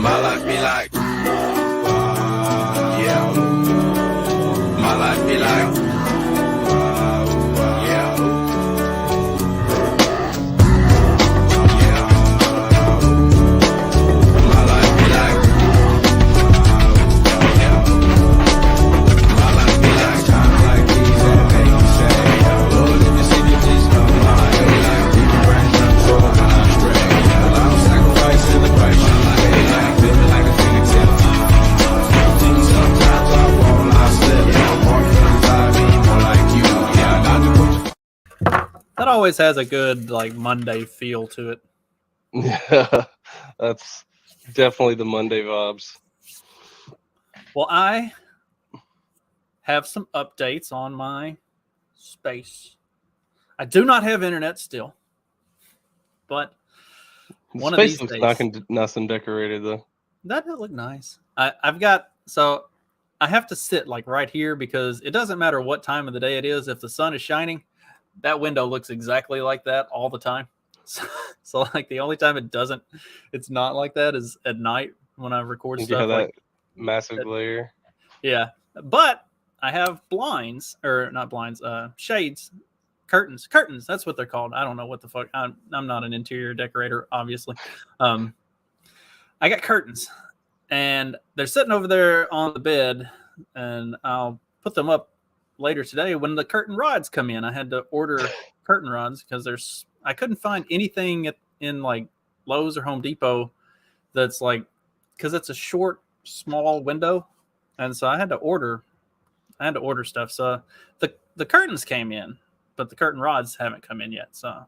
My life be like, yeah. My life be like, yeah. Yeah. My life be like, yeah. My life be like, times like these that make you say, Lord, if you see me, please come my way. Like people bring them for when I stray. Well, I'm sacrificing the Christ. My life be like, living like a fingertip. Sometimes I fall, I slip. Yeah, walking on the side, be more like you. Yeah, not to put you. That always has a good like Monday feel to it. Yeah, that's definitely the Monday vibes. Well, I have some updates on my space. I do not have internet still, but one of Space these looks days, nice and decorated though. that would look nice. I've got so I have to sit like right here because it doesn't matter what time of the day it is. If the sun is shining, that window looks exactly like that all the time. So like the only time it's not like that is at night when I record You have stuff. Like that massive glare. yeah, but I have blinds or not blinds, shades, curtains. That's what they're called. I don't know what the fuck. I'm not an interior decorator, obviously. I got curtains, and they're sitting over there on the bed, and I'll put them up later today when the curtain rods come in. I had to order curtain rods because I couldn't find anything in like Lowe's or Home Depot that's like because it's a short, small window, and so I had to order stuff. So the curtains came in, but the curtain rods haven't come in yet. So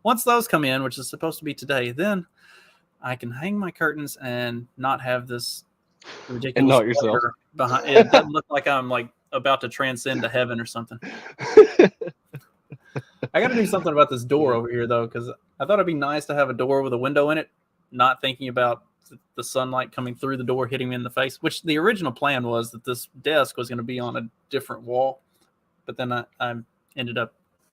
once those come in, which is supposed to be today, then I can hang my curtains and not have this ridiculous And not yourself. behind. It doesn't look like I'm like about to transcend to heaven or something. I got to do something about this door over here though, because I thought it'd be nice to have a door with a window in it, not thinking about the sunlight coming through the door hitting me in the face, which the original plan was that this desk was going to be on a different wall, but then I ended up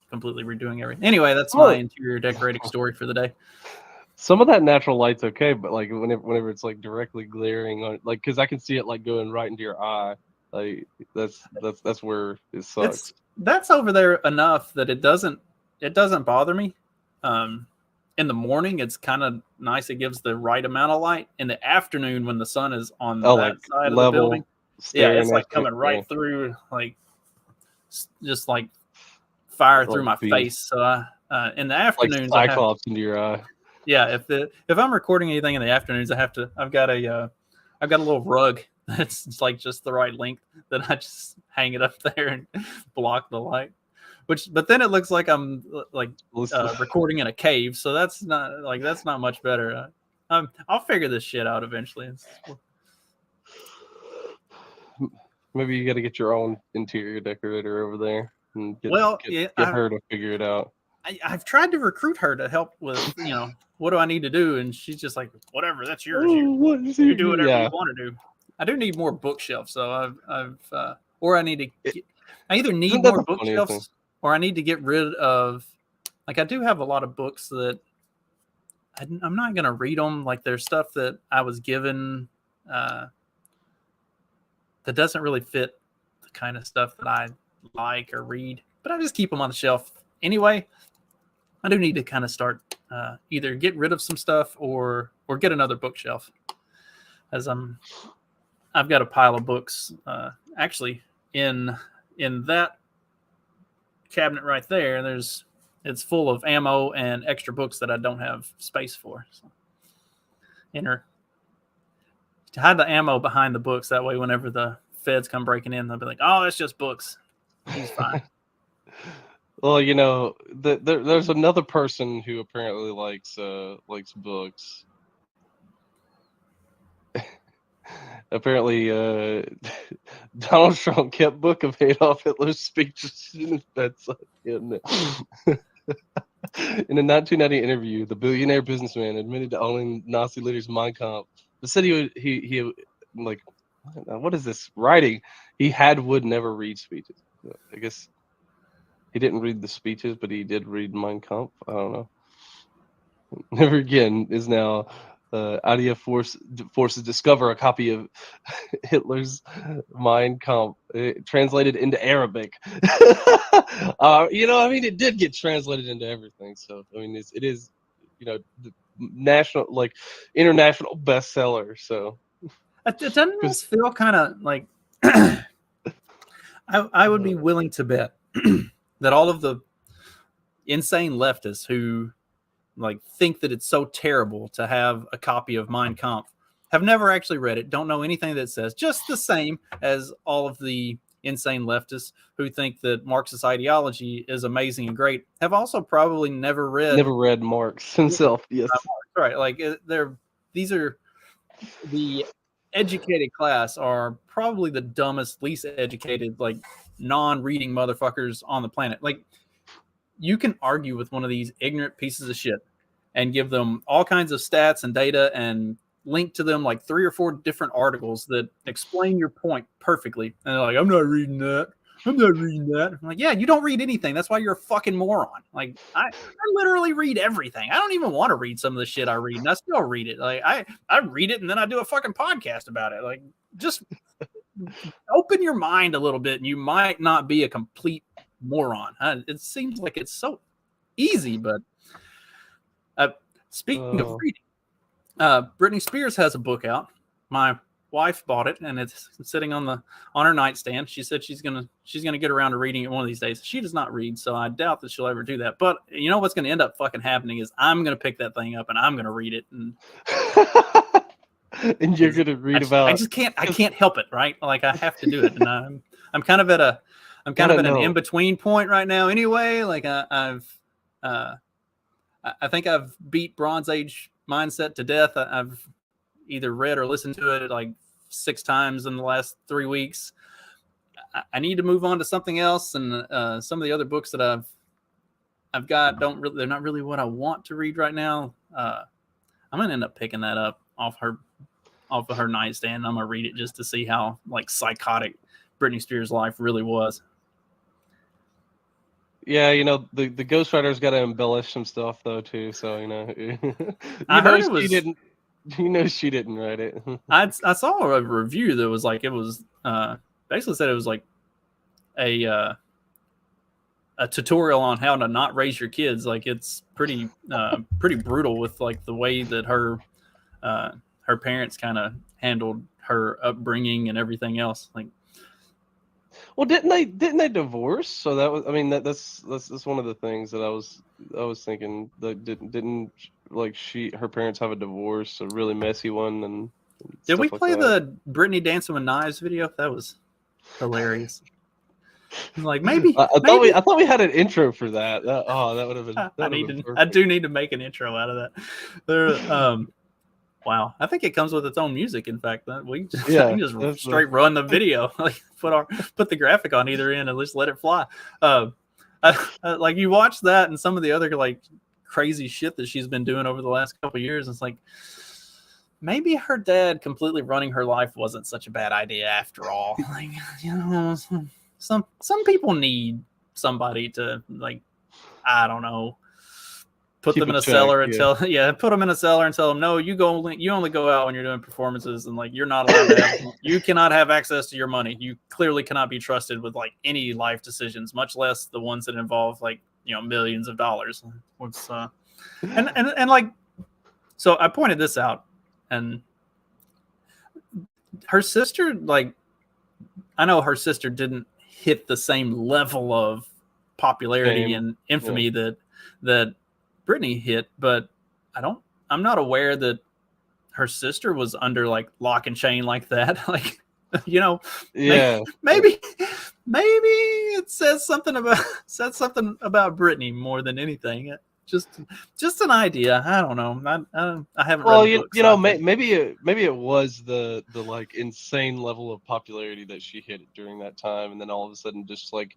completely redoing everything. Anyway, that's my interior decorating story for the day. Some of that natural light's okay, but like whenever it's like directly glaring on, like, because I can see it like going right into your eye, like that's where it sucks. That's over there enough that it doesn't bother me. In the morning, it's kind of nice. It gives the right amount of light. In the afternoon, when the sun is on that like side of the building, yeah, it's like coming right yeah. through, like just like fire through my face. So in the afternoons, like Cyclops into your eye. Yeah, if I'm recording anything in the afternoons, I've got a little rug that's like just the right length that I just hang it up there and block the light. But then it looks like I'm like recording in a cave, so that's not much better. I'll figure this shit out eventually. Maybe you got to get your own interior decorator over there and get her to figure it out. I've tried to recruit her to help with, what do I need to do? And she's just like, whatever, that's yours. You do whatever you want to do. I do need more bookshelves. So or I need to, I either need more bookshelves or I need to get rid of, like, I do have a lot of books that I'm not going to read them. Like there's stuff that I was given that doesn't really fit the kind of stuff that I like or read, but I just keep them on the shelf anyway. I do need to kind of start either get rid of some stuff or get another bookshelf, as I've got a pile of books actually in that cabinet right there. It's full of ammo and extra books that I don't have space for. So, to hide the ammo behind the books, that way whenever the feds come breaking in, they'll be like, "Oh, it's just books. He's fine." Well, there's another person who apparently likes books. Apparently, Donald Trump kept book of Adolf Hitler's speeches in his bedside. In a 1990 interview, the billionaire businessman admitted to owning Nazi leader's Mein Kampf. The said he like, what is this writing? He would never read speeches. I guess he didn't read the speeches, but he did read Mein Kampf. I don't know. Never again is now Adia forces discover a copy of Hitler's Mein Kampf translated into Arabic. I mean, it did get translated into everything. So I mean, it is, the national, like, international bestseller. So Doesn't this feel kind of like I would be willing to bet that all of the insane leftists who like think that it's so terrible to have a copy of Mein Kampf have never actually read it, don't know anything that it says, just the same as all of the insane leftists who think that Marxist ideology is amazing and great have also probably never read Marx himself. Yes, right. Like these are the educated class are probably the dumbest, least educated, like non-reading motherfuckers on the planet. Like, you can argue with one of these ignorant pieces of shit and give them all kinds of stats and data and link to them like 3 or 4 different articles that explain your point perfectly. And they're like, I'm not reading that. I'm like, yeah, you don't read anything. That's why you're a fucking moron. Like, I literally read everything. I don't even want to read some of the shit I read, and I still read it. Like, I read it and then I do a fucking podcast about it. Like, just open your mind a little bit and you might not be a complete moron. It seems like it's so easy, but speaking of reading, Britney Spears has a book out. My wife bought it and it's sitting on her nightstand. She said she's gonna get around to reading it one of these days. She does not read, so I doubt that she'll ever do that. But you know what's gonna end up fucking happening is I'm gonna pick that thing up and I'm gonna read it, and and you're gonna read about. I can't help it, right? Like, I have to do it, and I'm kind of at an in between point right now. Anyway, like I think I've beat Bronze Age mindset to death. I've either read or listened to it like 6 times in the last 3 weeks. I need to move on to something else, and some of the other books that I've got they're not really what I want to read right now. I'm gonna end up picking that up off of her nightstand. And I'm gonna read it just to see how like psychotic Britney Spears' life really was. Yeah, the ghostwriter's got to embellish some stuff though too. So I heard it was. She didn't write it. I saw a review that was like, it was basically said it was like a tutorial on how to not raise your kids. Like, it's pretty brutal with like the way that her parents kind of handled her upbringing and everything else. Like, well, didn't they divorce? So that was, I mean, that's one of the things that I was thinking, that didn't like her parents have a divorce, a really messy one, and did we play the Britney Dancing with Knives video? That was hilarious. Like, maybe I thought we had an intro for that. That would have been. I do need to make an intro out of that. There, wow, I think it comes with its own music. In fact, we can just straight run the video, like put the graphic on either end and just let it fly. Like, you watch that and some of the other like crazy shit that she's been doing over the last couple of years. It's like, maybe her dad completely running her life wasn't such a bad idea after all. Like, some people need somebody to, like, I don't know, put them in a cellar and put them in a cellar and tell them, no, you only go out when you're doing performances, and like, you're not allowed to you cannot have access to your money. You clearly cannot be trusted with like any life decisions, much less the ones that involve like, millions of dollars. And like, so I pointed this out, and her sister, like, I know her sister didn't hit the same level of popularity and infamy that Britney hit, but I'm not aware that her sister was under like lock and chain like that. Like, maybe it says something about Britney more than anything. Just an idea. I don't know. I haven't. Well, read the book, maybe it was the like insane level of popularity that she hit during that time, and then all of a sudden, just like,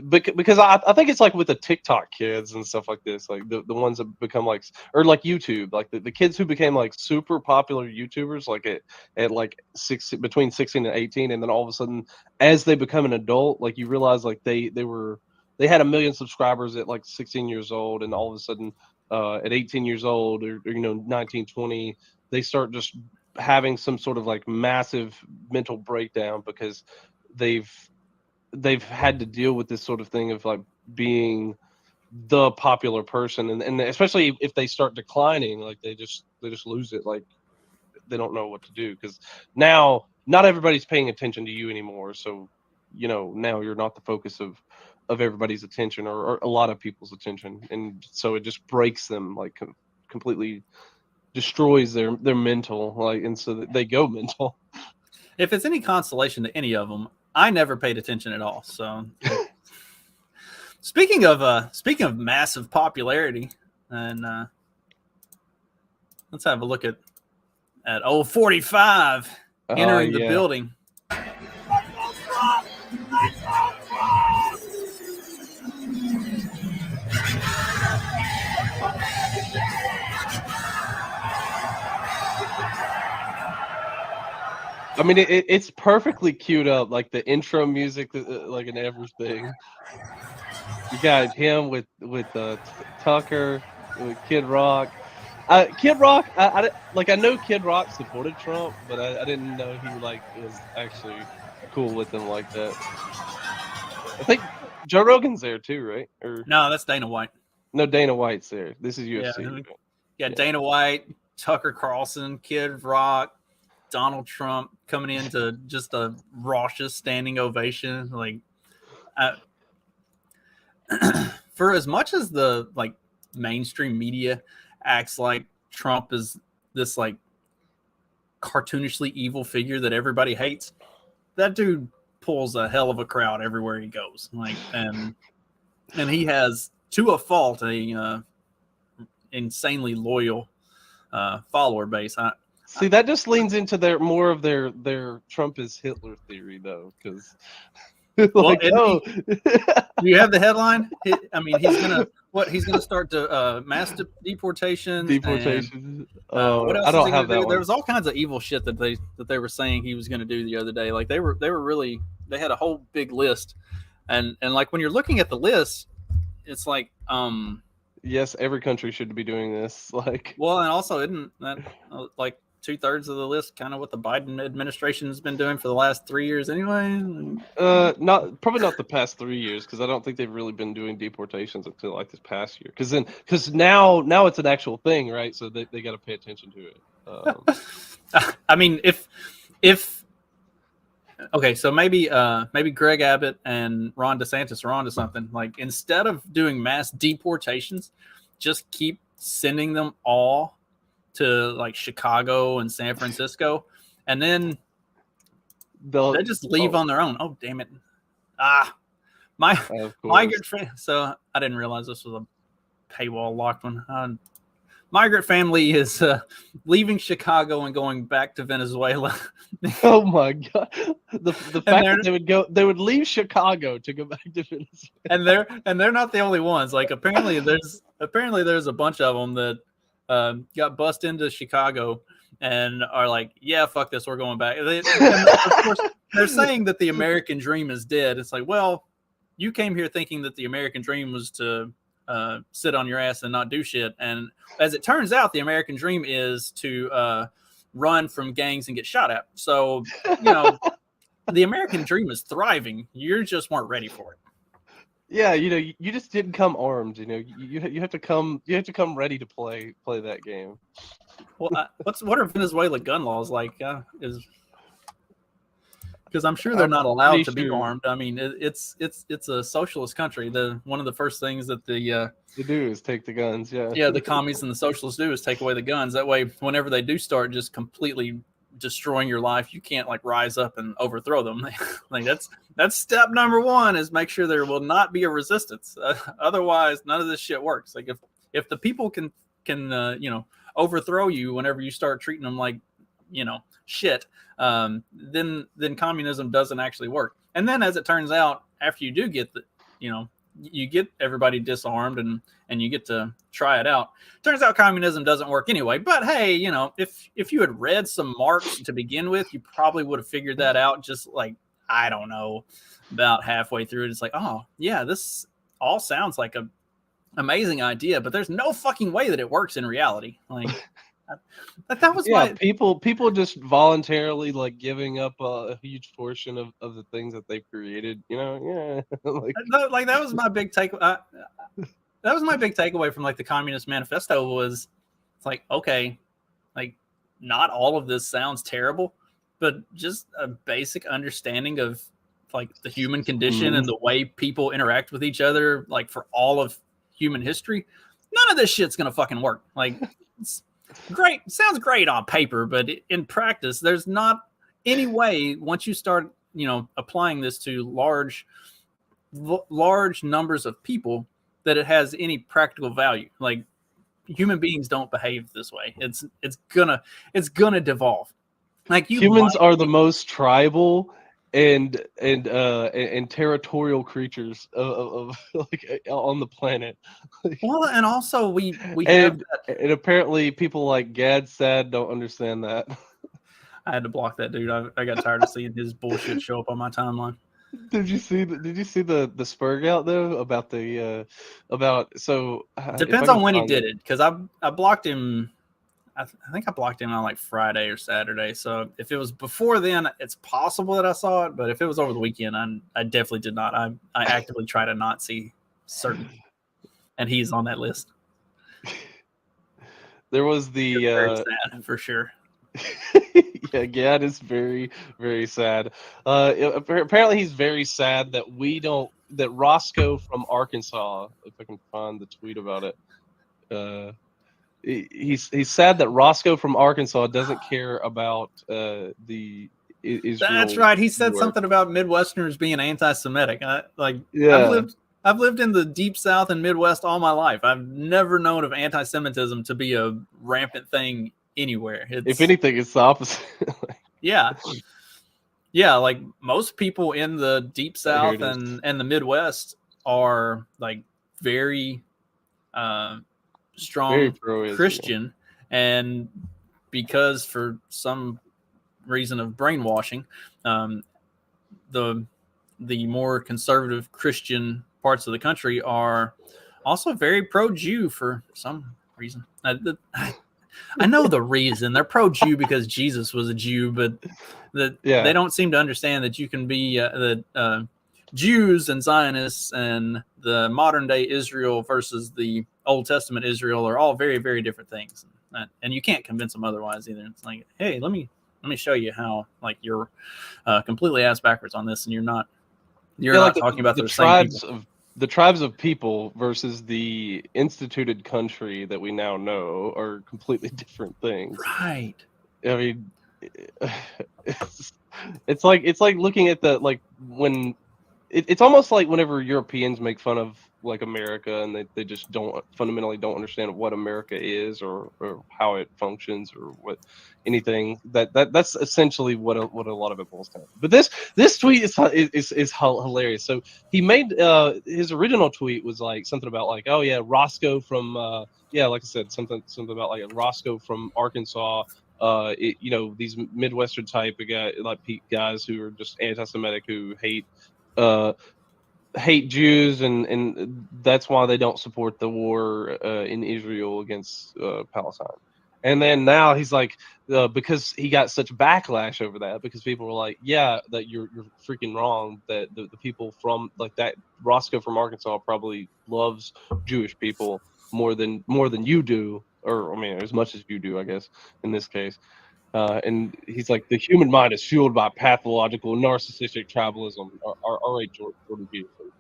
because I think it's like with the TikTok kids and stuff like this, like the ones that become like, or like YouTube, like the kids who became like super popular YouTubers, like at like between 16 and 18, and then all of a sudden, as they become an adult, like, you realize like they had 1 million subscribers at like 16 years old, and all of a sudden at 18 years old or 19, 20, they start just having some sort of like massive mental breakdown because they've had to deal with this sort of thing of like being the popular person, and especially if they start declining, like they just lose it, like they don't know what to do because now not everybody's paying attention to you anymore. So now you're not the focus of everybody's attention or a lot of people's attention, and so it just breaks them, like completely destroys their mental, like, and so they go mental. If it's any consolation to any of them, I never paid attention at all. So speaking of massive popularity, and let's have a look at old 45 entering the building. I mean, it's perfectly queued up, like the intro music, like and everything. You got him with Tucker, with Kid Rock. Kid Rock, I know Kid Rock supported Trump, but I didn't know he like was actually cool with him like that. I think Joe Rogan's there too, right? Or No, that's Dana White. no, Dana White's there. This is UFC. Yeah, Dana White, Tucker Carlson, Kid Rock, Donald Trump coming into just a raucous standing ovation. Like, for as much as the like mainstream media acts like Trump is this like cartoonishly evil figure that everybody hates, that dude pulls a hell of a crowd everywhere he goes. Like, and he has, to a fault, a insanely loyal follower base. See, that just leans into more of their Trump is Hitler theory, though, because like, do you have the headline? I mean, he's gonna start to mass deportations. Deportation. What else I don't is he have gonna that do? one. There was all kinds of evil shit that they were saying he was going to do the other day. Like they had a whole big list, and like when you're looking at the list, it's like yes, every country should be doing this. Like, well, and also isn't that like 2/3 of the list kind of what the Biden administration has been doing for the last 3 years anyway? probably not the past 3 years, because I don't think they've really been doing deportations until like this past year. Because now it's an actual thing, right? So they got to pay attention to it. I mean, if okay, so maybe Greg Abbott and Ron DeSantis are onto something. Like, instead of doing mass deportations, just keep sending them all to like Chicago and San Francisco, and then they just leave on their own. Oh, damn it. My migrant friend. So I didn't realize this was a paywall locked one. Migrant family is leaving Chicago and going back to Venezuela. Oh my God! The fact that they would leave Chicago to go back to Venezuela, and they're not the only ones. Like, apparently there's a bunch of them that got bussed into Chicago and are like, yeah, fuck this, we're going back. Of course, they're saying that the American dream is dead. It's like, well, you came here thinking that the American dream was to sit on your ass and not do shit. And as it turns out, the American dream is to run from gangs and get shot at. So, the American dream is thriving. You just weren't ready for it. Yeah, you just didn't come armed. You have to come ready to play that game. Well, what are Venezuela gun laws like? Because I'm sure they're not allowed to be armed. I mean, it's a socialist country. One of the first things that they do is take the guns. Yeah, the commies and the socialists do is take away the guns. That way, whenever they do start just completely destroying your life, you can't like rise up and overthrow them. Like that's step number one, is make sure there will not be a resistance. Otherwise, none of this shit works. Like if the people can overthrow you whenever you start treating them like shit, then communism doesn't actually work. And then, as it turns out, after you do get you get everybody disarmed and you get to try it out, turns out communism doesn't work anyway. But hey, if you had read some Marx to begin with, you probably would have figured that out. Just like, I don't know, about halfway through it, it's like, oh yeah, this all sounds like a amazing idea, but there's no fucking way that it works in reality. Like that was Yeah, my people just voluntarily like giving up a huge portion of the things that they've created. Yeah, like that was my big take. That was my big takeaway from like the Communist Manifesto was it's like, okay, like not all of this sounds terrible, but just a basic understanding of like the human condition and the way people interact with each other, like for all of human history. None of this shit's gonna fucking work. Like it's great, sounds great on paper, but in practice, there's not any way once you start, applying this to large numbers of people that it has any practical value. Like human beings don't behave this way. It's gonna devolve. Like humans are the most tribal and territorial creatures of like on the planet. Well, and also we and apparently people like Gad Sad don't understand that. I had to block that dude. I got tired of seeing his bullshit show up on my timeline. Did you see the Spurg out though about the depends on when he did it, because I blocked him. I think I blocked him on like Friday or Saturday. So if it was before then, it's possible that I saw it. But if it was over the weekend, I definitely did not. I actively try to not see certain, and he's on that list. There was the very sad for sure. Yeah, Gad is very, very sad. Apparently, he's very sad that that Roscoe from Arkansas, if I can find the tweet about it, he's sad that Roscoe from Arkansas doesn't care about the Israel. That's right. He said something about Midwesterners being anti-Semitic. Yeah. I've lived in the deep South and Midwest all my life. I've never known of anti-Semitism to be a rampant thing anywhere. If anything, it's the opposite. Yeah, like most people in the deep South and the Midwest are like very strong very Christian, and because for some reason of brainwashing, the more conservative Christian parts of the country are also very pro-Jew for some reason. I know the reason. They're pro-Jew because Jesus was a Jew, but they don't seem to understand that you can be Jews and Zionists and the modern day Israel versus the Old Testament Israel are all very, very different things, and you can't convince them otherwise either. It's like, hey, let me show you how like you're completely ass backwards on this, and you're not talking about the tribes of the tribes of people versus the instituted country that we now know are completely different things. Right. I mean, it's like looking at when it's almost like whenever Europeans make fun of like America and they just fundamentally don't understand what America is or how it functions or what anything that's essentially what a lot of it boils down to. But this tweet is hilarious. So he made his original tweet was like something about like, oh yeah, Roscoe from like I said, something about like Roscoe from Arkansas. These Midwestern type of guys who are just anti-Semitic, who hate Jews, and that's why they don't support the war in Israel against Palestine. And then now he's like, because he got such backlash over that, because people were like, yeah, that you're freaking wrong, that the people from like that Roscoe from Arkansas probably loves Jewish people more than you do, or I mean as much as you do, I guess, in this case. And he's like, the human mind is fueled by pathological narcissistic tribalism. Jordan Peterson.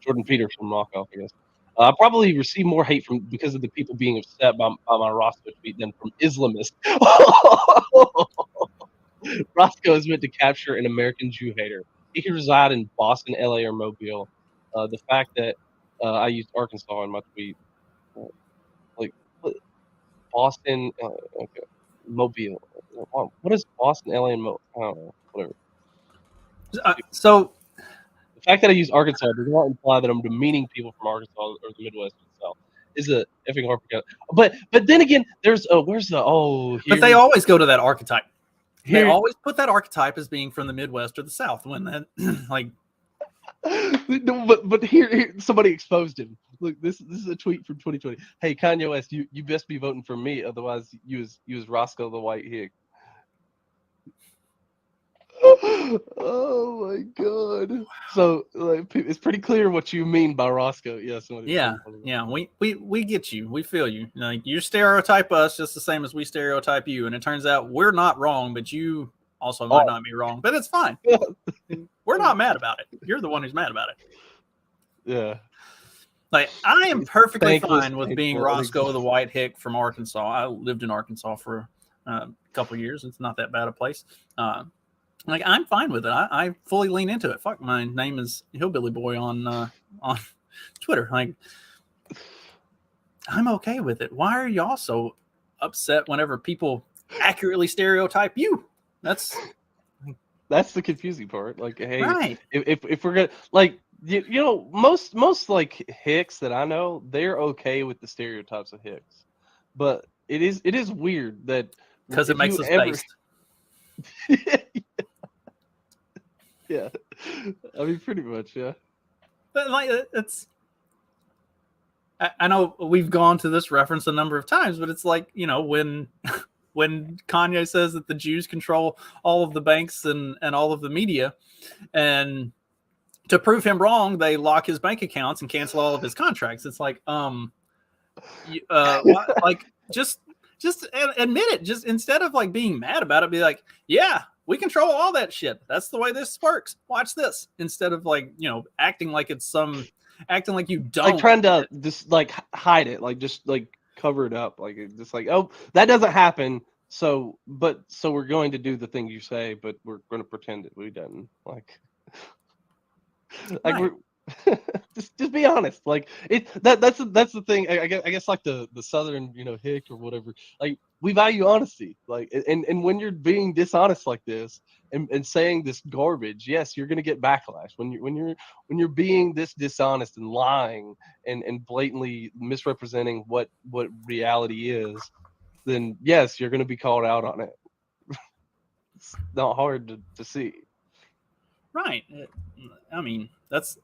Jordan Peters from Knockoff, I guess. I probably received more hate because of the people being upset by my Roscoe tweet than from Islamists. Roscoe is meant to capture an American Jew hater. He can reside in Boston, LA, or Mobile. The fact that I used Arkansas in my tweet, Boston, okay. Mobile. What is Boston, LA, and Mobile? I don't know. Whatever. So the fact that I use Arkansas does not imply that I'm demeaning people from Arkansas or the Midwest itself. Is a effing hard. But then again, there's but they always go to that archetype. They always put that archetype as being from the Midwest or the South when that like. No, but here somebody exposed him. Look, this is a tweet from 2020. Hey, Kanye West, you best be voting for me, otherwise you was Roscoe the White Hick. Oh my god! So like, it's pretty clear what you mean by Roscoe. Yeah, Yeah, we get you. We feel you. Like, you stereotype us just the same as we stereotype you, and it turns out we're not wrong, but you also might not be wrong. But it's fine. We're not mad about it. You're the one who's mad about it. Yeah. Like, I am perfectly Thankless, fine with being painful, Roscoe the White Hick from Arkansas. I lived in Arkansas for a couple years. It's not that bad a place. Like, I'm fine with it. I fully lean into it. Fuck, my name is Hillbilly Boy on Twitter. Like, I'm okay with it. Why are y'all so upset whenever people accurately stereotype you? That's the confusing part. Like, hey, right. if we're gonna, like, you know, most like Hicks that I know, they're okay with the stereotypes of Hicks, but it is weird that Because it if makes you us ever, based. yeah, I mean, pretty much, yeah. But like, it's. I know we've gone to this reference a number of times, but it's like, you know, when Kanye says that the Jews control all of the banks and all of the media, and to prove him wrong, they lock his bank accounts and cancel all of his contracts. It's like, like, just admit it. Just, instead of like being mad about it, be like, yeah, we control all that shit. That's the way this works. Watch this. Instead of, like, you know, acting like you don't, like trying to just like hide it, like just like cover it up, like just like, oh, that doesn't happen. So we're going to do the thing you say, but we're going to pretend that we didn't. Like right. we're just be honest. Like, that's the thing. I guess like the Southern, you know, hick or whatever. Like, we value honesty. Like, and when you're being dishonest like this and saying this garbage, yes, you're gonna get backlash. When you're being this dishonest and lying and blatantly misrepresenting what reality is, then yes, you're gonna be called out on it. It's not hard to see. Right. I mean, that's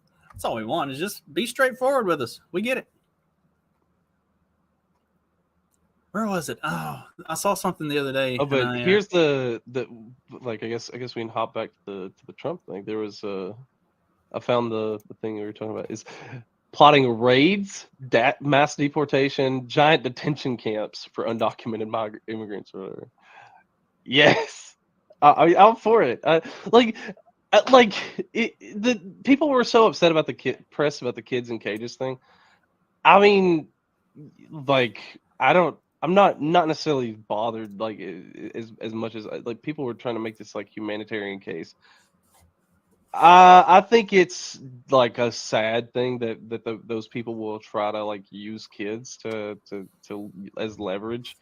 all we want, is just be straightforward with us. We get it. Where was it? Oh, I saw something the other day. Oh, but here's the like, I guess we can hop back to the Trump thing. There was I found the thing we were talking about is plotting raids, mass deportation, giant detention camps for undocumented immigrants or whatever. Yes, I'm for it. The people were so upset about the press about the kids in cages thing. I mean, like, I'm not necessarily bothered, like, as much as, like, people were trying to make this like humanitarian case. I think it's like a sad thing that those people will try to like use kids to as leverage.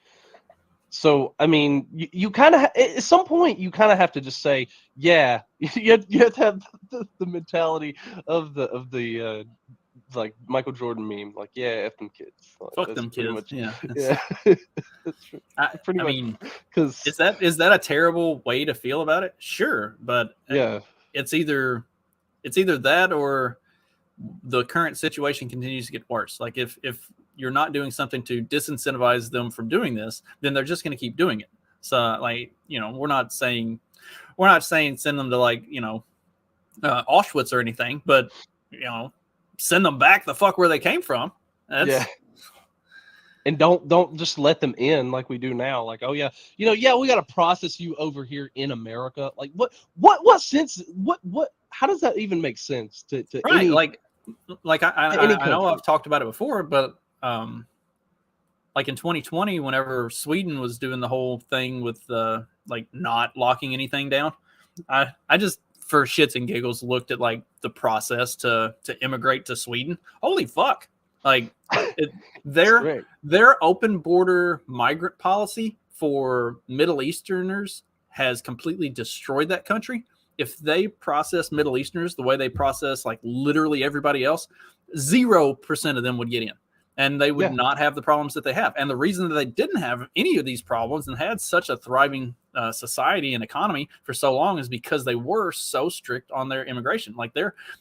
So I mean, you kind of at some point you kind of have to just say, yeah, you have to have the mentality of the like Michael Jordan meme, like, yeah, F them kids. Like, fuck them kids. much, yeah. That's pretty I much. mean, Because is that a terrible way to feel about it? Sure, but yeah, it's either that or the current situation continues to get worse. Like, if you're not doing something to disincentivize them from doing this, then they're just going to keep doing it. So, like, you know, we're not saying send them to, like, you know, Auschwitz or anything, but, you know, send them back the fuck where they came from. yeah. And don't just let them in like we do now. Like, oh yeah, you know, yeah, we got to process you over here in America. Like, what sense? What how does that even make sense to right? any, like I know I've talked about it before, but like in 2020, whenever Sweden was doing the whole thing with like not locking anything down, I just, for shits and giggles, looked at like the process to immigrate to Sweden. Holy fuck! Like, their open border migrant policy for Middle Easterners has completely destroyed that country. If they process Middle Easterners the way they process like literally everybody else, 0% of them would get in, and they would not have the problems that they have. And the reason that they didn't have any of these problems and had such a thriving society and economy for so long is because they were so strict on their immigration. Like,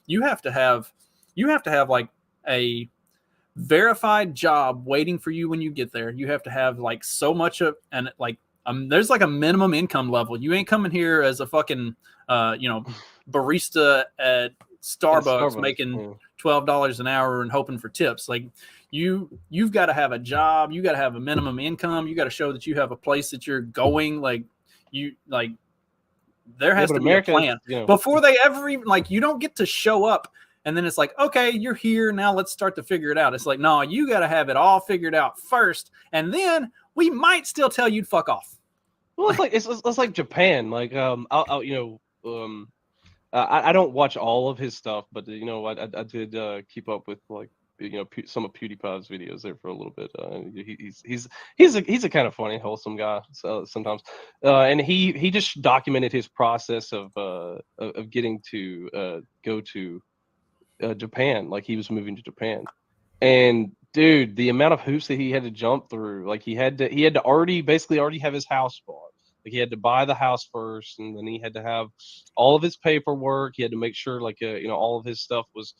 you have to have like a verified job waiting for you when you get there. You have to have like so much of, and like there's like a minimum income level. You ain't coming here as a fucking barista at Starbucks making $12 an hour and hoping for tips. Like you've got to have a job. You got to have a minimum income. You got to show that you have a place that you're going. Like there has to be a plan before they ever even, like, you don't get to show up and then it's like, okay, you're here now, let's start to figure it out. It's like, no, you got to have it all figured out first, and then we might still tell you to fuck off. Well, it's like Japan. Like I don't watch all of his stuff, but I did keep up with, like, some of PewDiePie's videos there for a little bit. He's a kind of funny, wholesome guy sometimes, and he just documented his process of getting to go to Japan. Like, he was moving to Japan, and dude, the amount of hoops that he had to jump through. Like, he had to already have his house bought. Like, he had to buy the house first, and then he had to have all of his paperwork. He had to make sure, like, all of his stuff was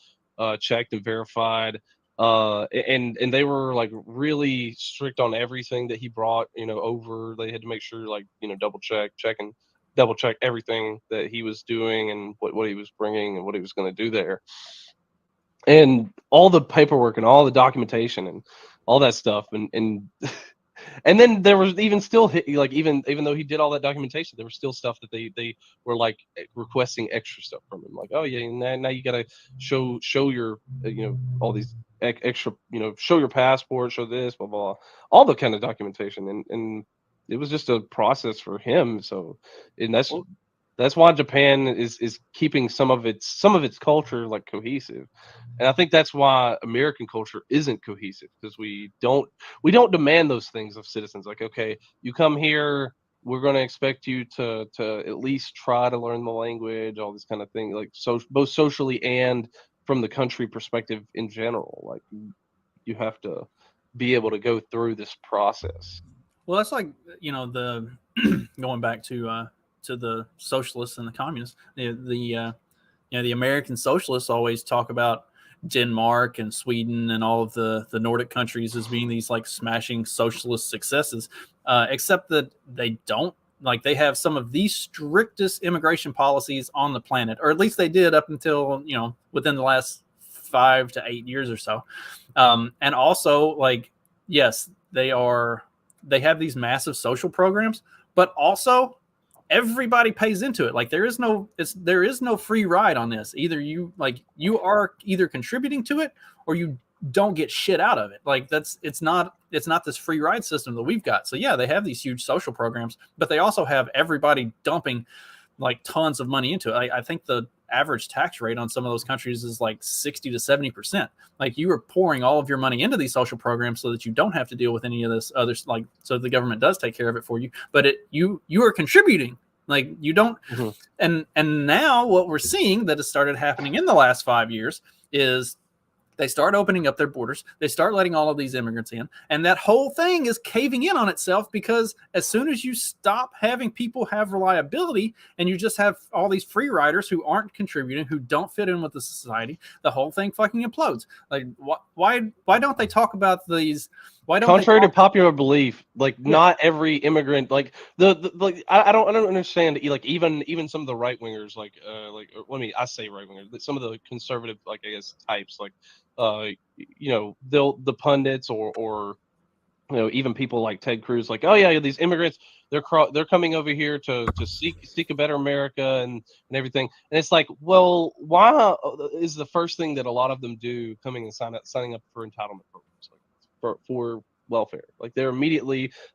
checked and verified. And they were, like, really strict on everything that he brought, over. They had to make sure, like, double check everything that he was doing and what he was bringing and what he was going to do there. And all the paperwork and all the documentation and all that stuff. And and then there was even still, like, even though he did all that documentation, there was still stuff that they were, like, requesting extra stuff from him. Like, oh yeah, now you got to show your, all these extra, show your passport, show this, blah, blah, all the kind of documentation. And it was just a process for him. So, and that's why Japan is keeping some of its culture, like, cohesive. And I think that's why American culture isn't cohesive, because we don't demand those things of citizens. Like, okay, you come here, we're going to expect you to at least try to learn the language, all this kind of thing, like, so both socially and from the country perspective in general. Like, you have to be able to go through this process. Well, that's like, the going back to the socialists and the communists. The American socialists always talk about Denmark and Sweden and all of the Nordic countries as being these, like, smashing socialist successes, except that they don't. Like, they have some of the strictest immigration policies on the planet, or at least they did up until, within the last 5 to 8 years or so. And also, like, yes, they have these massive social programs, but also everybody pays into it. Like, there is no free ride on this. Either you are either contributing to it or you don't get shit out of it. Like, it's not this free ride system that we've got. So yeah, they have these huge social programs, but they also have everybody dumping, like, tons of money into it. I think the average tax rate on some of those countries is like 60 to 70%. Like, you are pouring all of your money into these social programs so that you don't have to deal with any of this other, like, so the government does take care of it for you, but you are contributing. Like, you don't. Mm-hmm. And now what we're seeing that has started happening in the last 5 years is they start opening up their borders. They start letting all of these immigrants in. And that whole thing is caving in on itself, because as soon as you stop having people have reliability and you just have all these free riders who aren't contributing, who don't fit in with the society, the whole thing fucking implodes. Like, why don't they talk about these? Contrary to popular belief, like, yeah, not every immigrant, like, I don't understand, like, even some of the right wingers, I say right wingers, but some of the conservative, like, I guess, types, like, the pundits or even people like Ted Cruz, like, oh yeah, these immigrants, they're coming over here to seek a better America and everything. And it's like, well, why is the first thing that a lot of them do coming and signing up for entitlement programs, like, for welfare? Like, they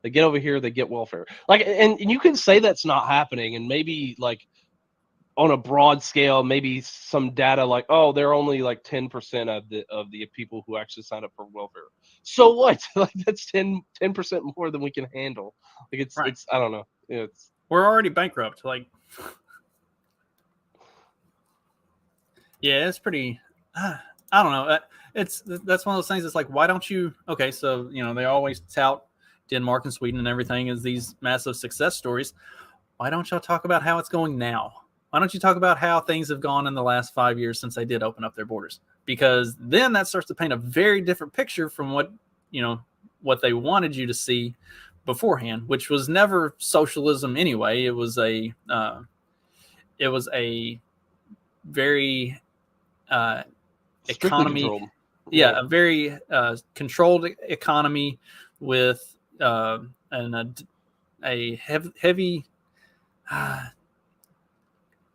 get over here, they get welfare. Like, and you can say that's not happening, and maybe, like, on a broad scale, maybe some data like, oh, they're only like 10% of the people who actually sign up for welfare. So what? Like, that's 10% more than we can handle. Like, it's I don't know. We're already bankrupt. Like, yeah, it's pretty. I don't know. That's one of those things. It's like, why don't you? Okay, so they always tout Denmark and Sweden and everything as these massive success stories. Why don't y'all talk about how it's going now? why don't you talk about how things have gone in the last 5 years since they did open up their borders? Because then that starts to paint a very different picture from what they wanted you to see beforehand, which was never socialism anyway. It was a very Strictly economy, controlled. yeah, a very controlled economy with a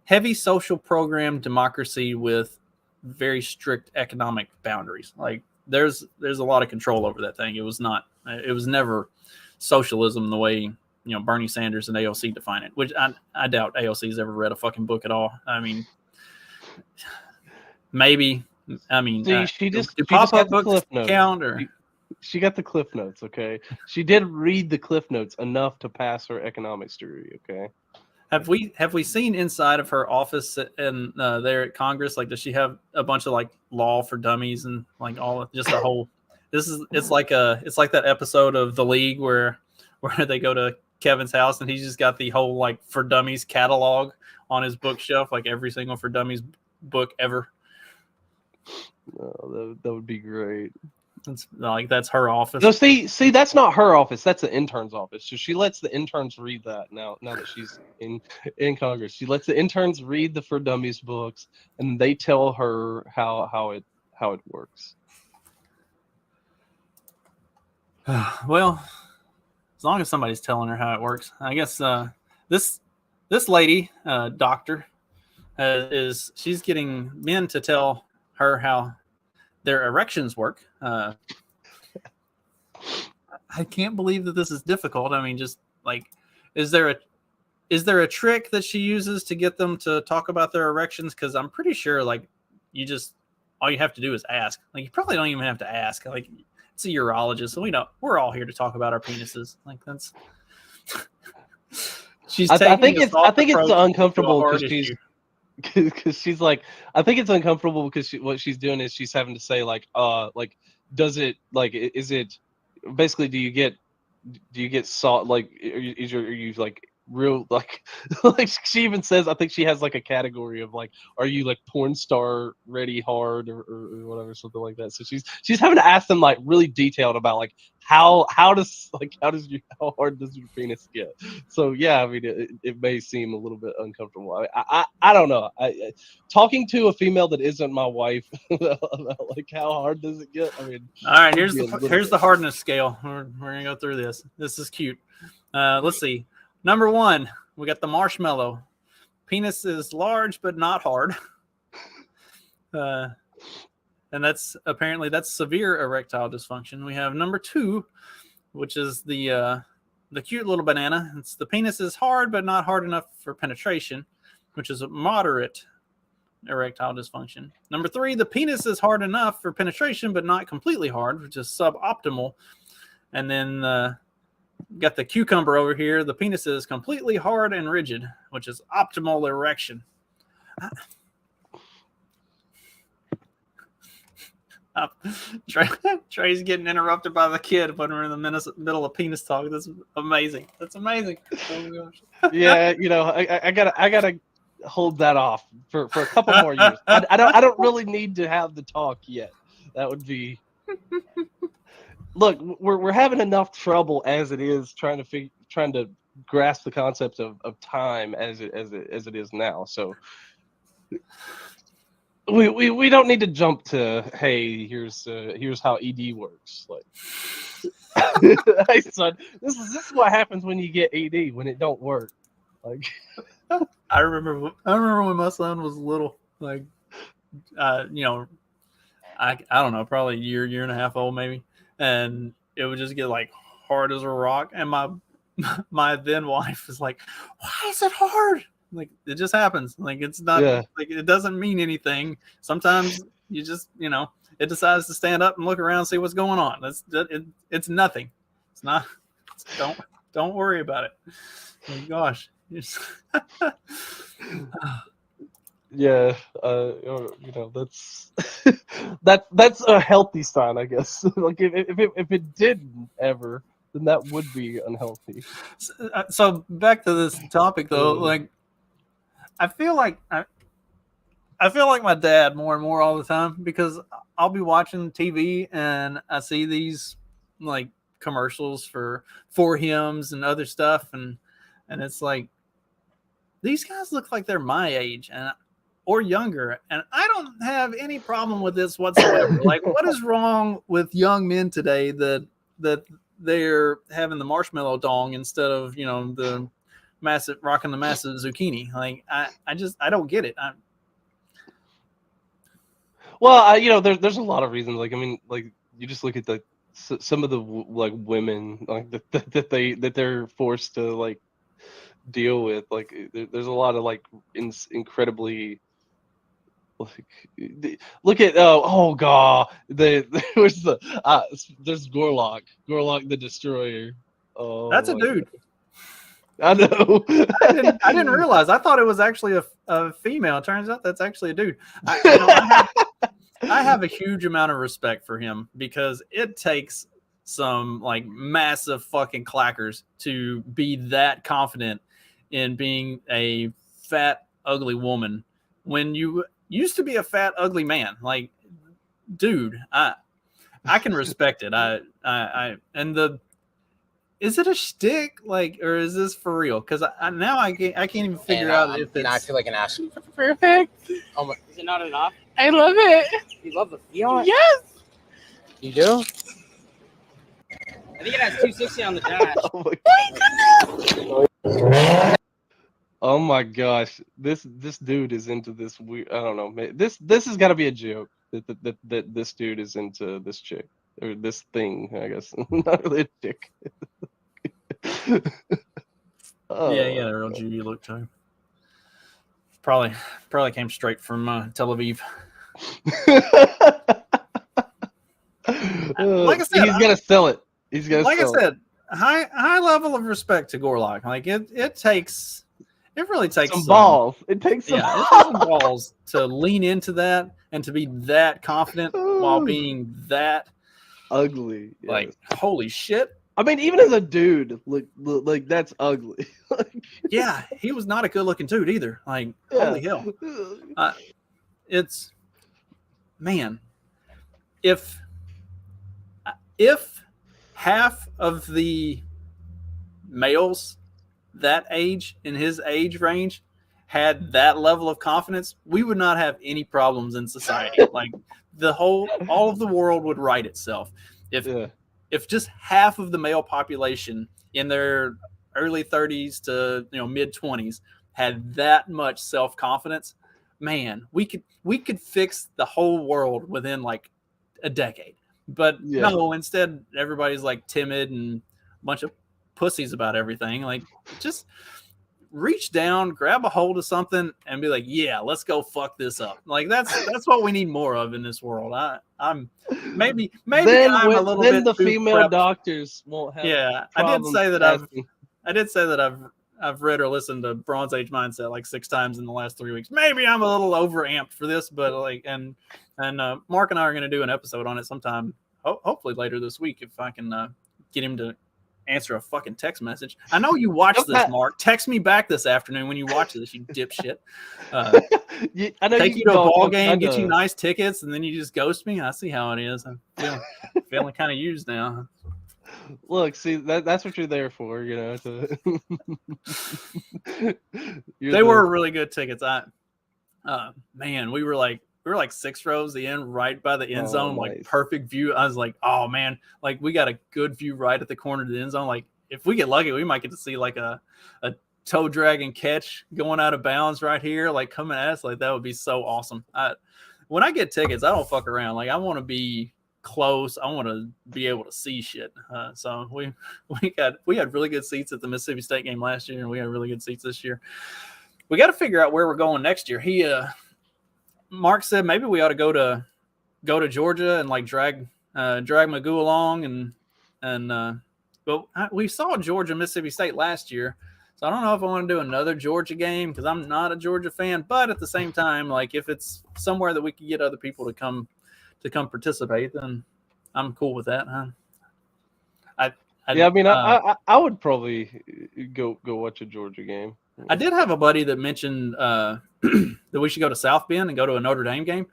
heavy social program democracy with very strict economic boundaries. Like there's a lot of control over that thing. It was never socialism the way Bernie Sanders and AOC define it, which I doubt AOC's ever read a fucking book at all. I mean, maybe. I mean, See, she just pop-up got the cliff books notes. count? Or She got the cliff notes, okay? She did read the cliff notes enough to pass her economics degree, okay? have we seen inside of her office and there at Congress? Like, does she have a bunch of like law for dummies and like just a whole? It's like that episode of The League where they go to Kevin's house and he's just got the whole like for dummies catalog on his bookshelf, like every single for dummies book ever. No, that would be great. That's her office. No, see, that's not her office. That's the intern's office. So she lets the interns read that now that she's in Congress. She lets the interns read the For Dummies books, and they tell her how it works. Well, as long as somebody's telling her how it works, I guess this lady, doctor, she's getting men to tell her how their erections work. I can't believe that this is difficult. I mean, just like, is there a trick that she uses to get them to talk about their erections? Because I'm pretty sure, like, all you have to do is ask. Like, you probably don't even have to ask. Like, it's a urologist, so we're all here to talk about our penises. Like, that's. I think it's uncomfortable because she's like, I think it's uncomfortable because what she's doing is she's having to say like does it, like, is it basically, do you get salt, like, are you like real, like like she even says, I think she has like a category of like, are you like porn star ready hard or whatever, something like that. So she's having to ask them like really detailed about like how hard does your penis get. So yeah, I mean it may seem a little bit uncomfortable. I don't know. I talking to a female that isn't my wife about like how hard does it get. I mean, all right, here's the hardness scale. We're gonna go through this. This is cute. Let's see. Number 1, we got the marshmallow. Penis is large but not hard. And that's severe erectile dysfunction. We have number 2, which is the cute little banana. It's the penis is hard but not hard enough for penetration, which is a moderate erectile dysfunction. Number 3, the penis is hard enough for penetration but not completely hard, which is suboptimal. And then got the cucumber over here. The penis is completely hard and rigid, which is optimal erection. Trey's getting interrupted by the kid when we're in the middle of penis talk. That's amazing. That's amazing. Oh my gosh. Yeah, I gotta hold that off for a couple more years. I don't really need to have the talk yet. That would be. Look, we're having enough trouble as it is trying to grasp the concept of time as it is now. So we don't need to jump to, hey, here's how ED works. Like, hey son, this is what happens when you get ED, when it don't work. Like, I remember when my son was little, like, I don't know, probably a year and a half old maybe. And it would just get like hard as a rock. And my then wife is like, why is it hard? Like, it just happens. Like, it's not, like, it doesn't mean anything. Sometimes you just, it decides to stand up and look around and see what's going on. It's nothing. It's not, don't worry about it. Oh my gosh. Yeah, that's a healthy sign, I guess. Like if it didn't ever, then that would be unhealthy. So back to this topic though, like, I feel like I feel like my dad more and more all the time because I'll be watching TV and I see these like commercials for hymns and other stuff, and it's like these guys look like they're my age and or younger, and I don't have any problem with this whatsoever. Like, what is wrong with young men today that they're having the marshmallow dong instead of the massive rocking the massive zucchini? Like, I don't get it. Well, there's a lot of reasons. Like, I mean, like you just look at some of the like women like that they're forced to like deal with. Like, there's a lot of like incredibly like look at oh god there's Gorlock the Destroyer. Oh That's a my dude. God. I know. I didn't realize. I thought it was actually a female. Turns out that's actually a dude. I have a huge amount of respect for him because it takes some like massive fucking clackers to be that confident in being a fat, ugly woman when you used to be a fat, ugly man. Like, dude, I can respect it. Is it a shtick, like, or is this for real? Because now I can't even figure out if it's. I feel like an ass. Perfect. Oh my! Is it not enough? I love it. You love the feel? Yes. You do? I think it has 260 on the dash. Oh my gosh, this dude is into this weird. I don't know, man. This has got to be a joke that this dude is into this chick or this thing. I guess not really a chick. Yeah, the real Judy look too. Probably came straight from Tel Aviv. Like I said, he's gonna sell it. He's gonna. Like sell I said, high level of respect to Gorlock. Like it really takes some balls. It takes some. Yeah, it takes some balls to lean into that and to be that confident while being that ugly. Yes. Like, holy shit. I mean, even as a dude, like that's ugly. Yeah, he was not a good looking dude either. Like, holy hell. It's, man, if half of the males that age in his age range had that level of confidence, we would not have any problems in society. Like, all of the world would right itself if just half of the male population in their early 30s to mid 20s had that much self-confidence. Man, we could fix the whole world within like a decade. But no, instead everybody's like timid and a bunch of pussies about everything. Like, just reach down, grab a hold of something, and be like, "Yeah, let's go fuck this up." Like, that's what we need more of in this world. I'm maybe then I'm a little then bit the too female prepped. Doctors won't have. Yeah, I did say that I've read or listened to Bronze Age Mindset like 6 times in the last 3 weeks. Maybe I'm a little overamped for this, but like, and Mark and I are going to do an episode on it sometime, hopefully later this week, if I can get him to answer a fucking text message. I know you watched this, Mark. Text me back this afternoon when you watch this, you dipshit. I know take you to a ball game, get you nice tickets, and then you just ghost me. I see how it is. I'm feeling kind of used now. Look, see, that's what you're there for, They were really good tickets. Man, we were like 6 rows in, right by the end zone, nice. like perfect view. I was like, oh man, like we got a good view right at the corner of the end zone. Like, if we get lucky, we might get to see like a toe dragging catch going out of bounds right here, like coming at us. Like, that would be so awesome. When I get tickets, I don't fuck around. Like, I want to be close. I want to be able to see shit. So we had really good seats at the Mississippi State game last year, and we had really good seats this year. We got to figure out where we're going next year. Mark said maybe we ought to go to Georgia and like drag Magoo along but we saw Georgia Mississippi State last year, so I don't know if I want to do another Georgia game because I'm not a Georgia fan. But at the same time, like, if it's somewhere that we can get other people to come participate, then I'm cool with that. I would probably go watch a Georgia game. I did have a buddy that mentioned that we should go to South Bend and go to a Notre Dame game.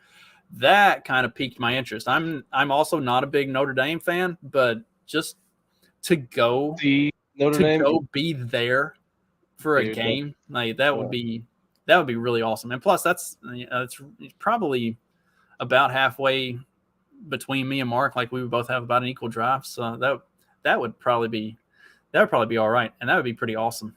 That kind of piqued my interest. I'm also not a big Notre Dame fan, but just to go The Notre Dame. be there for a Dude, game like that would be really awesome. And plus, it's probably about halfway between me and Mark. Like we would both have about an equal drive, so that would probably be all right, and that would be pretty awesome.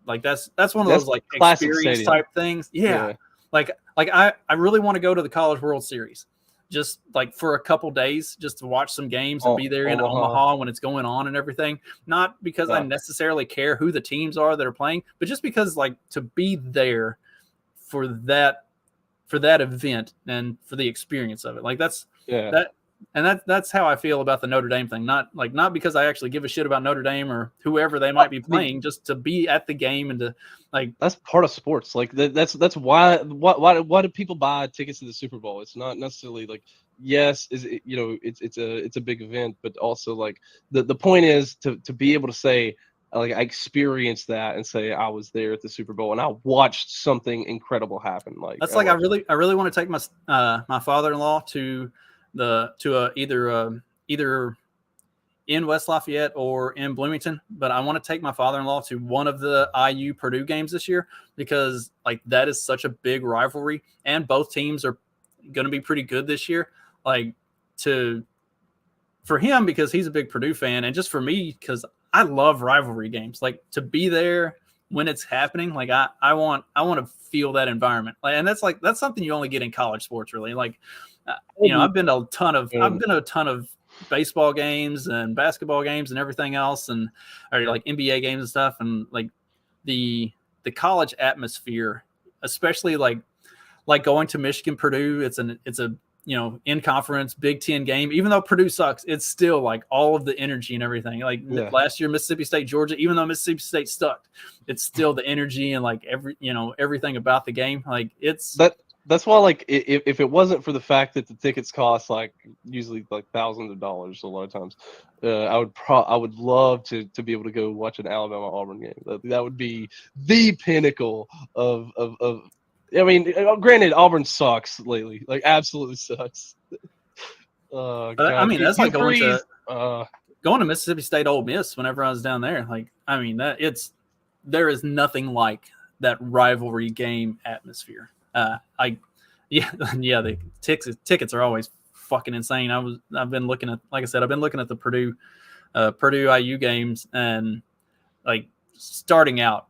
Like that's one of those like classic experience stadium. type things. Yeah. Like I really want to go to the College World Series, just like for a couple days, just to watch some games and be there in Omaha when it's going on and everything. Not because I necessarily care who the teams are that are playing, but just because like to be there for that event and for the experience of it. Like that's how I feel about the Notre Dame thing. Not because I actually give a shit about Notre Dame or whoever they might be playing, just to be at the game and to like. That's part of sports. Like that's why do people buy tickets to the Super Bowl? It's not necessarily like, yes, it's a big event, but also like the point is to be able to say like I experienced that and say I was there at the Super Bowl and I watched something incredible happen. Like that's like I really want to take my father-in-law to either in West Lafayette or in Bloomington, but I want to take my father-in-law to one of the IU Purdue games this year because like that is such a big rivalry and both teams are going to be pretty good this year. Like for him because he's a big Purdue fan, and just for me because I love rivalry games. Like to be there when it's happening, like I want to feel that environment. Like, and that's something you only get in college sports, really. Like I've been to a ton of baseball games and basketball games and everything else, and or like NBA games and stuff, and like the college atmosphere, especially like going to Michigan Purdue. It's a in conference Big Ten game. Even though Purdue sucks, it's still like all of the energy and everything. Like last year, Mississippi State, Georgia. Even though Mississippi State sucked, it's still the energy and like everything about the game. Like it's That's why, like, if it wasn't for the fact that the tickets cost like usually like thousands of dollars a lot of times, I would love to be able to go watch an Alabama Auburn game. That would be the pinnacle of. I mean, granted, Auburn sucks lately, like absolutely sucks. I mean, that's like going to Mississippi State Ole Miss whenever I was down there. Like, I mean, there is nothing like that rivalry game atmosphere. The tickets are always fucking insane. I've been looking at, like I said, I've been looking at the Purdue IU games, and like starting out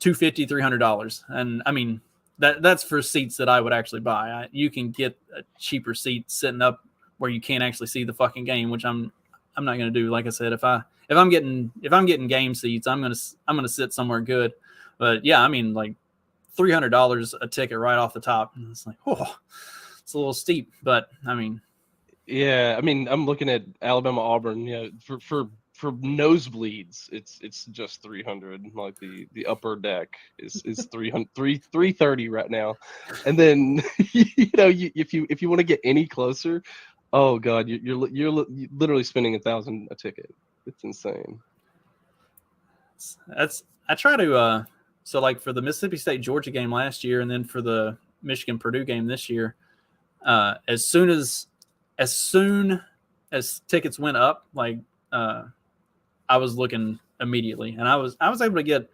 $250, $300, and I mean that's for seats that I would actually buy. You can get a cheaper seat sitting up where you can't actually see the fucking game, which I'm not going to do. Like I said, if I'm getting game seats, I'm gonna sit somewhere good. But yeah, I mean like $300 a ticket right off the top. And it's like, oh, it's a little steep, but I mean, yeah, I mean, I'm looking at Alabama Auburn. Yeah, for nosebleeds, it's just 300. Like the upper deck is 330 right now, and then if you want to get any closer, oh god, you're literally spending $1,000 a ticket. It's insane. I try to so like for the Mississippi State Georgia game last year, and then for the Michigan Purdue game this year, as soon as tickets went up, like I was looking immediately, and I was able to get.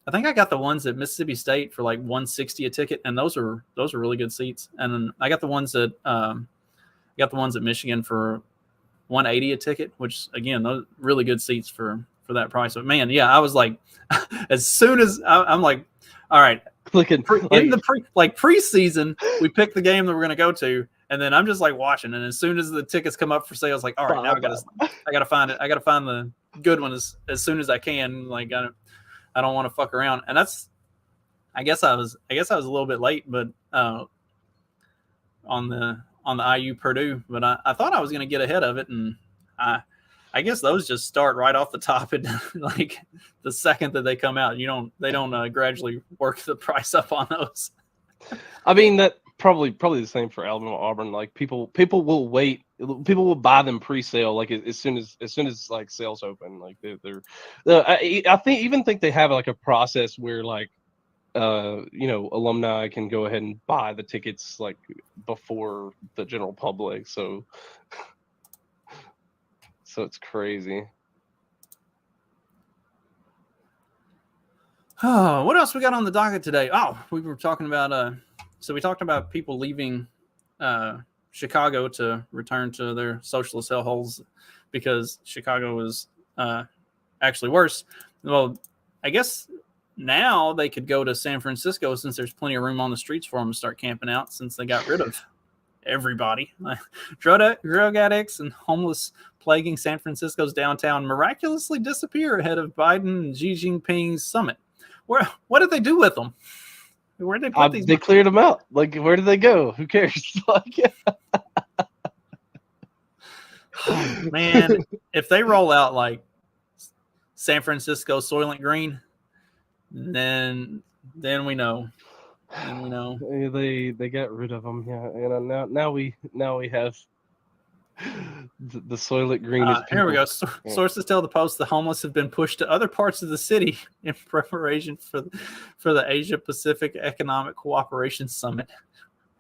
I think I got the ones at Mississippi State for like $160 a ticket, and those are really good seats. And then I got the ones at Michigan for $180 a ticket, which again, those really good seats for that price. But man, yeah, I was like, as soon as I'm like, all right, clicking in the preseason, we picked the game that we're gonna go to, and then I'm just like watching. And as soon as the tickets come up for sale, it's like, all right, now I gotta find it. I gotta find the good one as soon as I can. Like I don't want to fuck around. And that's, I guess I was a little bit late, but on the IU Purdue, but I thought I was gonna get ahead of it, and I guess those just start right off the top, and like the second that they come out, they don't gradually work the price up on those. I mean, that probably the same for Alabama, Auburn. Like people will wait. People will buy them pre-sale like as soon as like sales open. Like I think they have like a process where like alumni can go ahead and buy the tickets like before the general public. So it's crazy. Oh, what else we got on the docket today? Oh, we were talking about so we talked about people leaving Chicago to return to their socialist hellholes because Chicago is actually worse. Well, I guess now they could go to San Francisco since there's plenty of room on the streets for them to start camping out since they got rid of everybody. Drug addicts and homeless plaguing San Francisco's downtown miraculously disappear ahead of Biden and Xi Jinping's summit. What did they do with them? Where did they put these? They cleared them out. Like, where did they go? Who cares? Like, oh, man, if they roll out like San Francisco Soylent Green, then we know. Then we know. They got rid of them. Yeah, now we have the Soylent Green. Here we go. Sources tell the Post the homeless have been pushed to other parts of the city in preparation for the Asia Pacific Economic Cooperation Summit.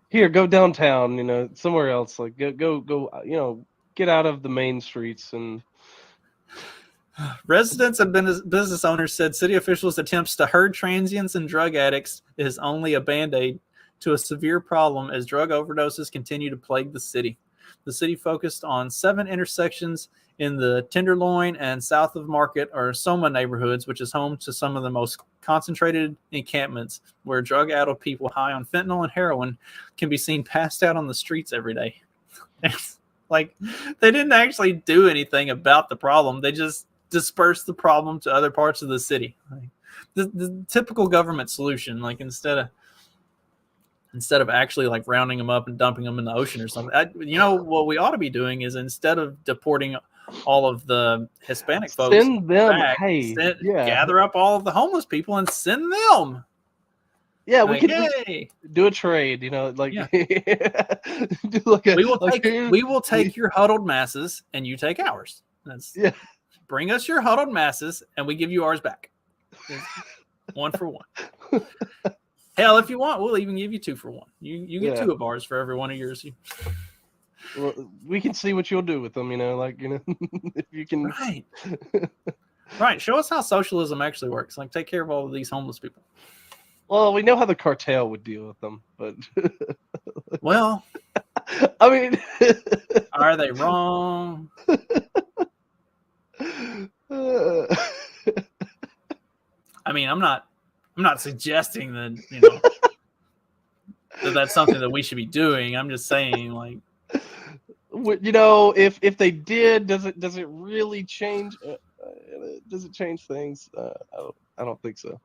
Here, go downtown. Somewhere else. Like go. Get out of the main streets. And residents and business owners said city officials' attempts to herd transients and drug addicts is only a band-aid to a severe problem as drug overdoses continue to plague the city. The city focused on 7 intersections in the Tenderloin and south of Market or Soma neighborhoods, which is home to some of the most concentrated encampments where drug-addled people high on fentanyl and heroin can be seen passed out on the streets every day. Like, they didn't actually do anything about the problem. They just dispersed the problem to other parts of the city. Like, the typical government solution, like instead of actually like rounding them up and dumping them in the ocean or something. What we ought to be doing is instead of deporting all of the Hispanic folks, send them back, gather up all of the homeless people and send them. Yeah, like, we could do a trade, like do like we will take your huddled masses and you take ours. Bring us your huddled masses and we give you ours back. One for one. Hell, if you want, we'll even give you 2 for 1. You get 2 of ours for every one of yours. Well, we can see what you'll do with them, if you can. Right. Right. Show us how socialism actually works. Like, take care of all of these homeless people. Well, we know how the cartel would deal with them, but. Well. I mean. Are they wrong? I mean, I'm not suggesting that that's something that we should be doing. I'm just saying, like, if they did, does it really change? Does it change things? I don't think so.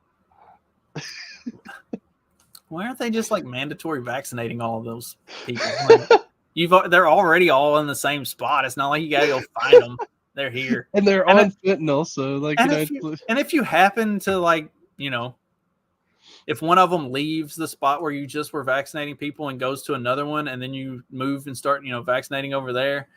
Why aren't they just like mandatory vaccinating all of those people? Like, they're already all in the same spot. It's not like you gotta go find them. They're here, and they're on fentanyl. So like, if you happen to like, if one of them leaves the spot where you just were vaccinating people and goes to another one, and then you move and start, vaccinating over there,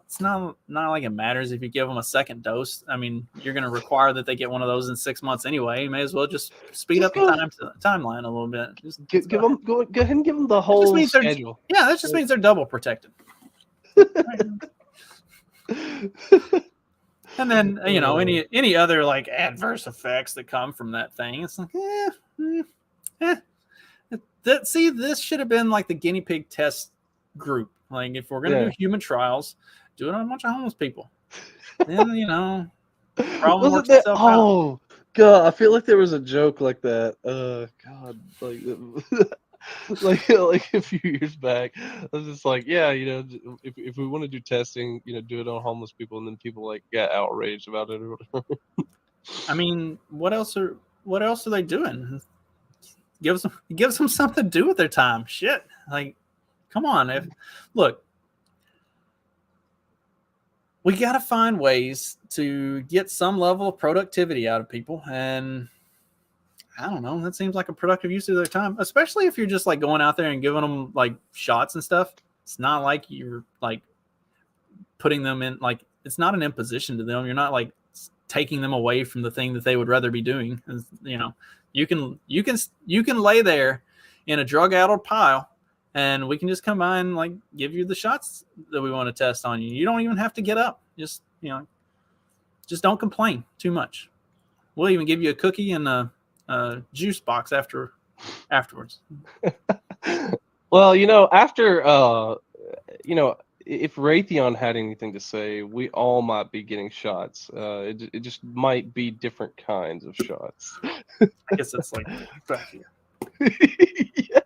it's not like it matters if you give them a second dose. I mean, you're going to require that they get one of those in 6 months anyway. You may as well just speed up the timeline a little bit. Go ahead and give them the whole schedule. Yeah, that just means they're double protected. And then, any other like adverse effects that come from that thing, it's like, see, this should have been like the guinea pig test group. Like, if we're going to do human trials, do it on a bunch of homeless people. Then, problem works itself out. Oh, God, I feel like there was a joke like that. God, like a few years back, I was just like, if we want to do testing, do it on homeless people, and then people like get outraged about it or whatever. I mean, what else are they doing? Gives them something to do with their time. Shit, like, come on. Look, we got to find ways to get some level of productivity out of people, and I don't know. That seems like a productive use of their time, especially if you're just like going out there and giving them like shots and stuff. It's not like you're like putting them in, like, it's not an imposition to them. You're not like taking them away from the thing that they would rather be doing. You know, you can lay there in a drug-addled pile, and we can just come by and like give you the shots that we want to test on you. You don't even have to get up. Just, you know, just don't complain too much. We'll even give you a cookie and a juice box afterwards. Well, you know, after you know, if Raytheon had anything to say, we all might be getting shots. It just might be different kinds of shots. I guess it's like back here. Yeah.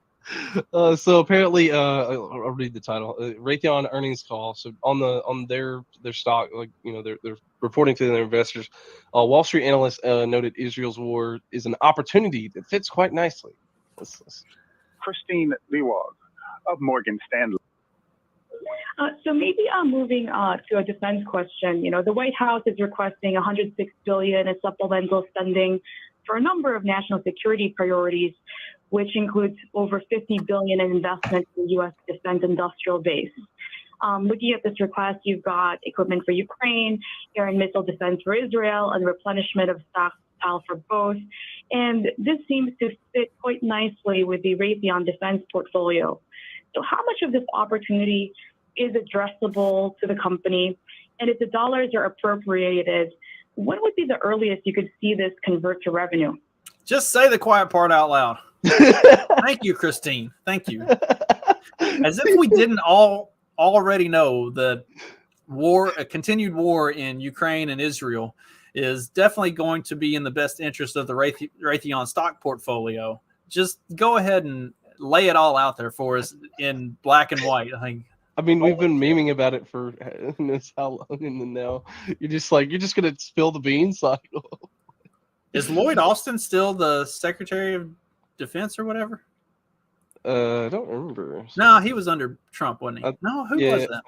So apparently, I'll read the title. Raytheon earnings call. So on their stock, like, you know, they're reporting to their investors. Wall Street analysts noted Israel's war is an opportunity that fits quite nicely. Let's. Christine Lewald of Morgan Stanley. So maybe moving to a defense question. You know, the White House is requesting $106 billion in supplemental spending for a number of national security priorities, which includes over $50 billion in investments in the U.S. defense industrial base. Looking at this request, you've got equipment for Ukraine, air and missile defense for Israel, and replenishment of stockpile for both. And this seems to fit quite nicely with the Raytheon defense portfolio. So how much of this opportunity is addressable to the company? And if the dollars are appropriated, when would be the earliest you could see this convert to revenue? Just say the quiet part out loud. Thank you, Christine. Thank you. As if we didn't already know that a continued war in Ukraine and Israel is definitely going to be in the best interest of the Raytheon stock portfolio. Just go ahead and lay it all out there for us in black and white. I mean, we've been memeing about it for how long, and then now you're just gonna spill the beans. Is Lloyd Austin still the Secretary of Defense or whatever? I don't remember. No, he was under Trump, wasn't he? No, who was that?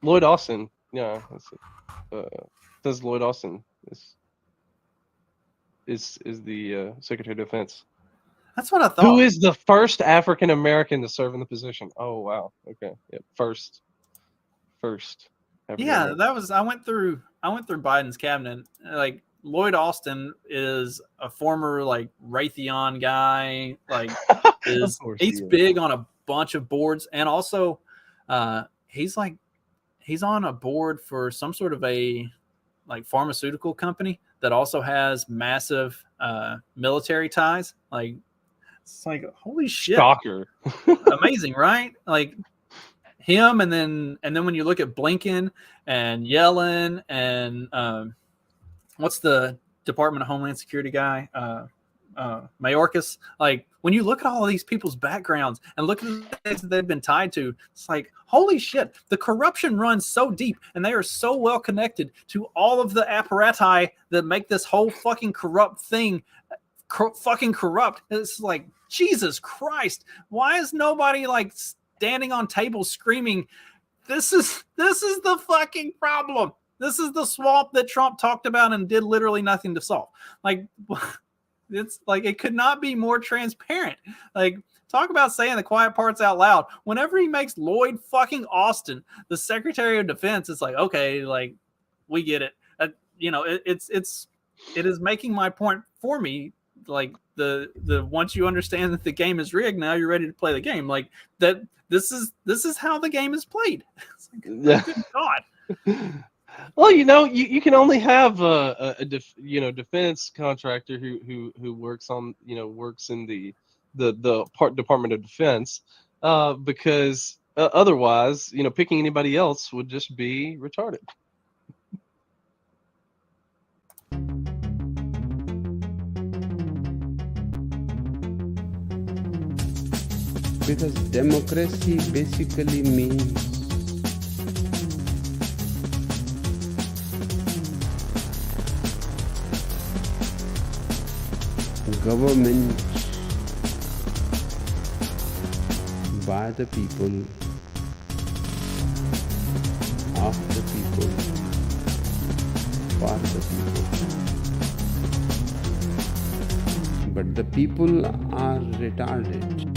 Lloyd Austin. Yeah, says Lloyd Austin is the Secretary of Defense. That's what I thought. Who is the first African American to serve in the position? Oh wow. Okay. Yeah. First. Yeah, that was. I went through Biden's cabinet. Like, Lloyd Austin is a former like Raytheon guy. Like, he's big on a bunch of boards, and also he's on a board for some sort of a like pharmaceutical company that also has massive military ties. Like, it's like, holy shit. Shocker. Amazing, right? Like him, and then when you look at Blinken and Yellen and what's the Department of Homeland Security guy? Mayorkas. Like, when you look at all of these people's backgrounds and look at the things that they've been tied to, it's like, holy shit, the corruption runs so deep, and they are so well connected to all of the apparati that make this whole fucking corrupt thing fucking corrupt. It's like, Jesus Christ, why is nobody like standing on tables screaming, this is the fucking problem. This is the swamp that Trump talked about and did literally nothing to solve. Like, it's like, it could not be more transparent. Like, talk about saying the quiet parts out loud. Whenever he makes Lloyd fucking Austin the Secretary of Defense, it's like, okay, like, we get it. You know, it is making my point for me. Like, the once you understand that the game is rigged, now you're ready to play the game. Like, that this is how the game is played. It's like, good God. Well, you know, you can only have a defense contractor who works on, you know, works in the Department of Defense, because otherwise, you know, picking anybody else would just be retarded. Because democracy basically means government by the people, of the people, for the people. but the people are retarded.